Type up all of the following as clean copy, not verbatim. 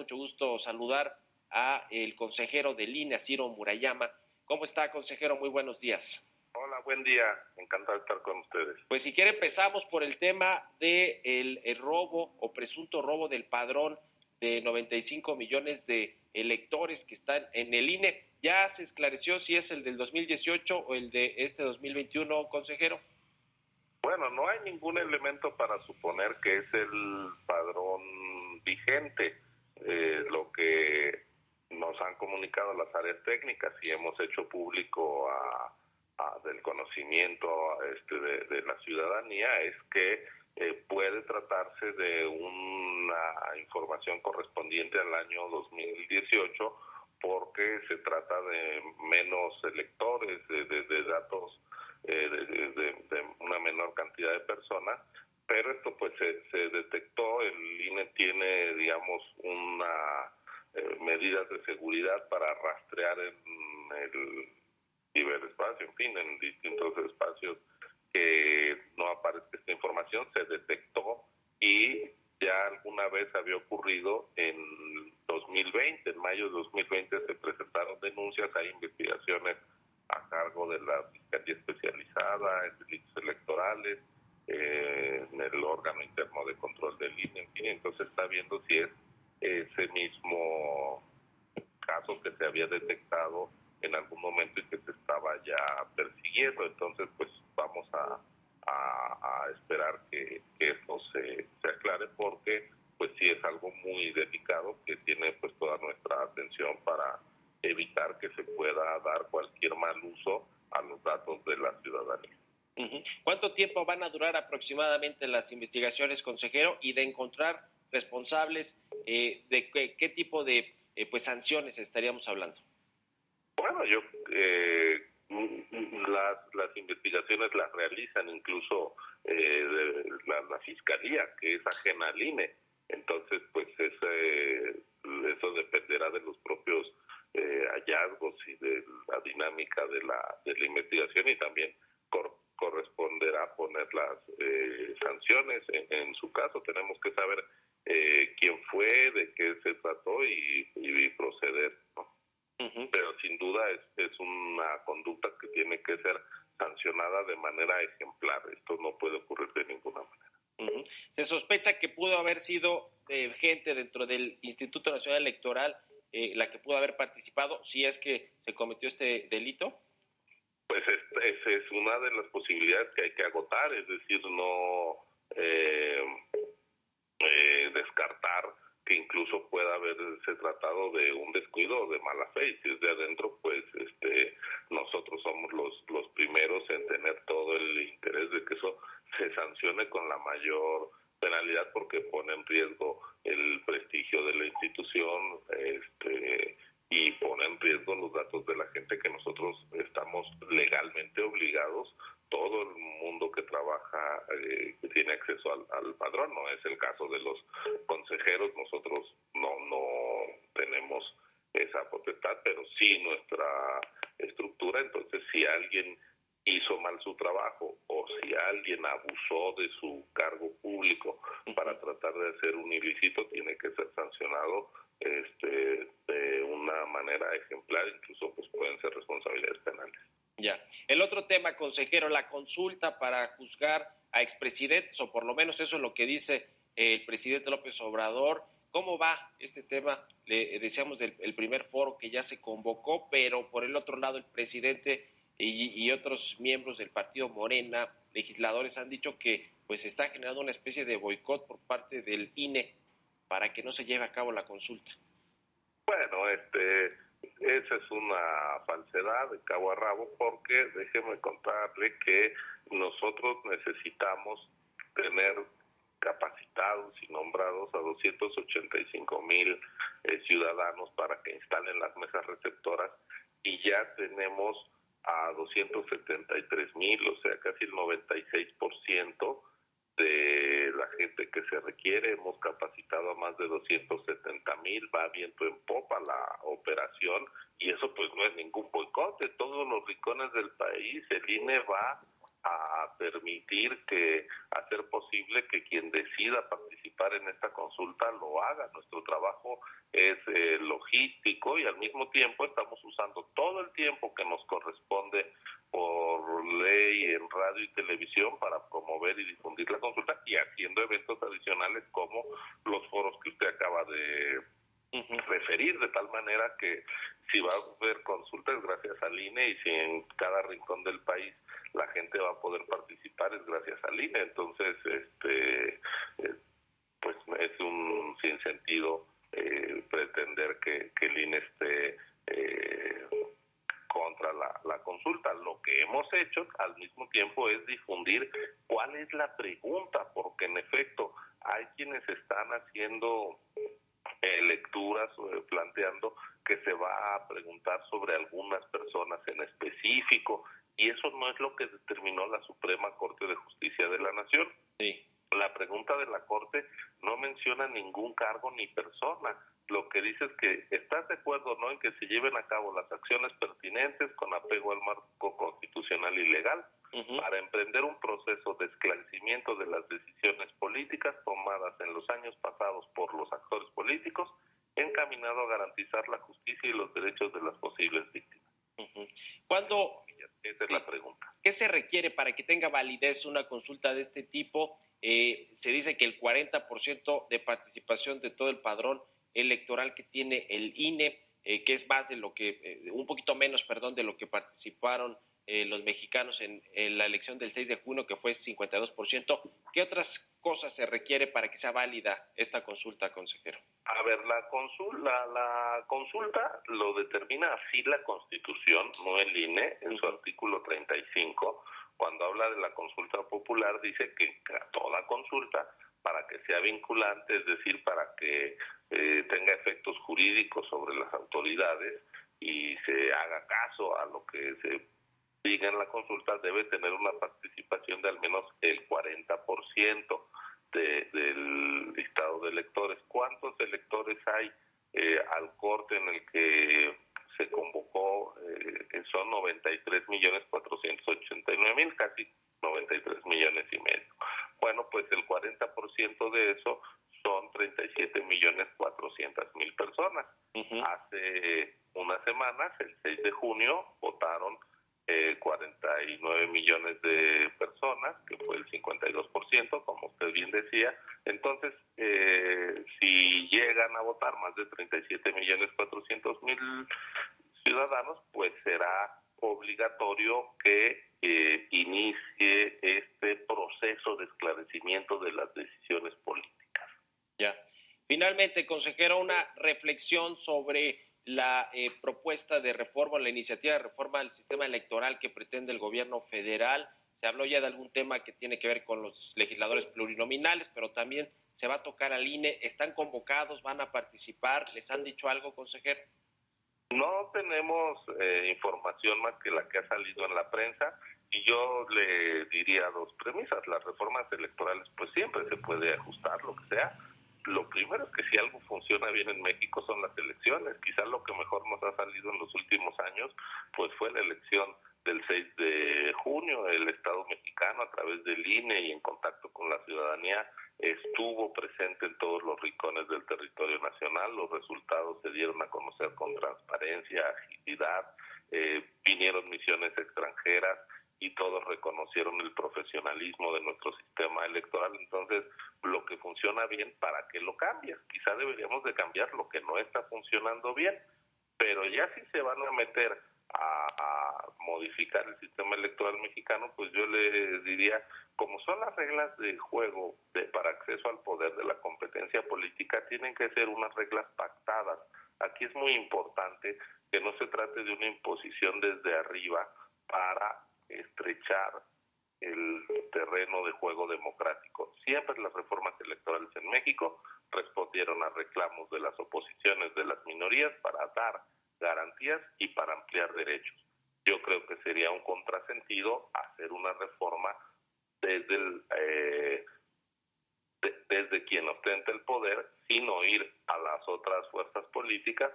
mucho gusto saludar a el consejero del INE, Ciro Murayama. ¿Cómo está, consejero? Muy buenos días. Hola, buen día. Encantado de estar con ustedes. Pues si quiere empezamos por el tema de el robo o presunto robo del padrón de 95 millones de electores que están en el INE. ¿Ya se esclareció si es el del 2018 o el de este 2021, consejero? Bueno, no hay ningún elemento para suponer que es el padrón vigente. Lo que nos han comunicado las áreas técnicas y hemos hecho público del conocimiento de la ciudadanía es que puede tratarse de una información correspondiente al año 2018 porque se trata de menos electores, de datos de una menor cantidad de personas, pero esto pues se detectó. El INE tiene, digamos, una medidas de seguridad para rastrear en el ciberespacio, en fin, en distintos espacios que no aparezca esta información. Se detectó y ya alguna vez había ocurrido en 2020, en mayo de 2020 se presentaron denuncias, hay investigaciones a cargo de la Fiscalía Especializada en Delitos Electorales, en el órgano interno de control del INE, en fin, entonces está viendo si es ese mismo caso que se había detectado en algún momento y que se estaba ya persiguiendo. Entonces pues vamos a esperar que esto se aclare, porque pues sí es algo muy delicado que tiene pues toda nuestra atención para evitar que se pueda dar cualquier mal uso a los datos de la ciudadanía. ¿Cuánto tiempo van a durar aproximadamente las investigaciones, consejero, y de encontrar responsables, de qué tipo de pues sanciones estaríamos hablando? Bueno, las investigaciones las realizan incluso la Fiscalía, que es ajena al INE. Entonces, pues eso dependerá de los propios hallazgos y de la dinámica de la investigación, y también corresponderá poner las sanciones. En su caso tenemos que saber quién fue, de qué se trató y proceder, ¿no? Pero sin duda es una conducta que tiene que ser sancionada de manera ejemplar. Esto no puede ocurrir de ninguna manera. Se sospecha que pudo haber sido gente dentro del Instituto Nacional Electoral la que pudo haber participado, si es que se cometió este delito. Pues esa es una de las posibilidades que hay que agotar, es decir, no descartar que incluso pueda haberse tratado de un descuido o de mala fe, y si es de adentro, pues nosotros somos los primeros en tener todo el interés de que eso se sancione con la mayor penalidad, porque pone en riesgo el prestigio de la institución, y pone en riesgo los datos de la gente que nosotros estamos legalmente obligados, todo el mundo que trabaja, que tiene acceso al padrón. No es el caso de los consejeros, nosotros no tenemos esa potestad, pero sí nuestra estructura. Entonces, si alguien hizo mal su trabajo o si alguien abusó de su cargo público para tratar de hacer un ilícito, tiene que ser sancionado de una manera ejemplar. Incluso pues pueden ser responsabilidades penales. Ya. El otro tema, consejero, la consulta para juzgar a expresidentes, o por lo menos eso es lo que dice el presidente López Obrador. ¿Cómo va este tema? Le decíamos del primer foro que ya se convocó, pero por el otro lado el presidente y otros miembros del partido Morena, legisladores, han dicho que pues está generando una especie de boicot por parte del INE para que no se lleve a cabo la consulta. Bueno, esa es una falsedad de cabo a rabo, porque déjeme contarle que nosotros necesitamos tener capacitados y nombrados a 285,000 ciudadanos para que instalen las mesas receptoras, y ya tenemos a 273,000, o sea, casi el 96% de la gente que se requiere. Hemos capacitado a más de 270,000, va viento en popa la operación, y eso pues no es ningún boicot. De todos los rincones del país el INE va a permitir hacer posible que quien decida participar en esta consulta lo haga. Nuestro trabajo es logístico y al mismo tiempo estamos usando todo el tiempo que nos corresponde por ley en radio y televisión para promover y difundir la consulta y haciendo eventos adicionales como los foros que usted acaba de referir, de tal manera que si va a haber consultas gracias al INE y si en cada rincón del país la gente va a poder participar es gracias al INE. Entonces pues es un sinsentido pretender que el INE esté contra la consulta. Lo que hemos hecho al mismo tiempo es difundir cuál es la pregunta, porque en efecto hay quienes están haciendo lecturas planteando que se va a preguntar sobre algunas personas en específico, y eso no es lo que determinó la Suprema Corte de Justicia de la Nación. Sí. La pregunta de la Corte no menciona ningún cargo ni persona. Lo que dice es que estás de acuerdo o no en que se lleven a cabo las acciones pertinentes con apego al marco constitucional y legal para emprender un proceso de esclarecimiento de las decisiones políticas tomadas en los años pasados por los actores políticos, encaminado a garantizar la justicia y los derechos de las posibles víctimas. ¿Cuándo? Esa es la pregunta. ¿Qué se requiere para que tenga validez una consulta de este tipo? Se dice que el 40% de participación de todo el padrón electoral que tiene el INE, que es más de lo que, un poquito menos, perdón, de lo que participaron los mexicanos en la elección del 6 de junio, que fue 52%. ¿Qué otras cosas se requiere para que sea válida esta consulta, consejero? A ver, la consulta lo determina así la Constitución, no el INE, en su artículo 35. Cuando habla de la consulta popular, dice que toda consulta, para que sea vinculante, es decir, para que tenga efectos jurídicos sobre las autoridades y se haga caso a lo que se diga en la consulta, debe tener una participación de al menos el 40% del listado de electores. ¿Cuántos electores hay al corte en el que se convocó? Son 93.489.000, casi 93 millones y medio. Bueno, pues el 40% de eso son 37.400.000 personas. Hace unas semanas, el 6 de junio, votaron 49 millones de personas, que fue el 52%, como usted bien decía. Entonces, si llegan a votar más de 37.400.000 ciudadanos, pues será obligatorio que inicie este proceso de esclarecimiento de las decisiones políticas. Ya. Finalmente, consejero, una reflexión sobre la propuesta de reforma, la iniciativa de reforma del sistema electoral que pretende el gobierno federal. Se habló ya de algún tema que tiene que ver con los legisladores plurinominales, pero también se va a tocar al INE. ¿Están convocados? ¿Van a participar? ¿Les han dicho algo, consejero? No tenemos información más que la que ha salido en la prensa, y yo le diría dos premisas. Las reformas electorales pues siempre se puede ajustar, lo que sea. Lo primero es que si algo funciona bien en México son las elecciones. Quizás lo que mejor nos ha salido en los últimos años pues fue la elección del 6 de junio. El Estado mexicano, a través del INE y en contacto con la ciudadanía, estuvo presente en todos los rincones del territorio nacional. Los resultados se dieron a conocer con transparencia, agilidad, vinieron misiones extranjeras y todos reconocieron el profesionalismo de nuestro sistema electoral. Entonces, lo que funciona bien, ¿para qué lo cambias? Quizá deberíamos de cambiar lo que no está funcionando bien, pero ya si se van a meter a modificar el sistema electoral mexicano, pues yo le diría, como son las reglas de juego para acceso al poder de la competencia política, tienen que ser unas reglas pactadas. Aquí es muy importante que no se trate de una imposición desde arriba para estrechar el terreno de juego democrático. Siempre las reformas electorales en México respondieron a reclamos de las oposiciones, de las minorías, para dar garantías y para ampliar derechos. Yo creo que sería un contrasentido hacer una reforma desde quien ostenta el poder, sin oír a las otras fuerzas políticas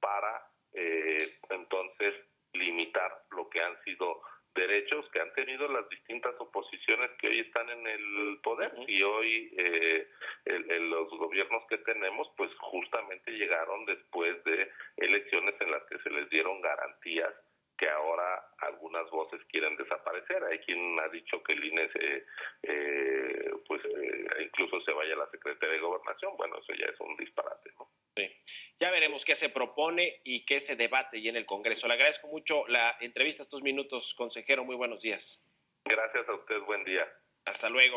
para entonces limitar lo que han sido derechos que han tenido las distintas oposiciones que hoy están en el poder. Y hoy los gobiernos que tenemos, pues justamente llegaron después de elecciones en las que se les dieron garantías que ahora algunas voces quieren desaparecer. Hay quien ha dicho que el INE incluso se vaya a la Secretaría de Gobernación. Bueno, eso ya es un disparate, ¿no? Sí. Ya veremos qué se propone y qué se debate y en el Congreso. Le agradezco mucho la entrevista, estos minutos, consejero. Muy buenos días. Gracias a usted, buen día. Hasta luego.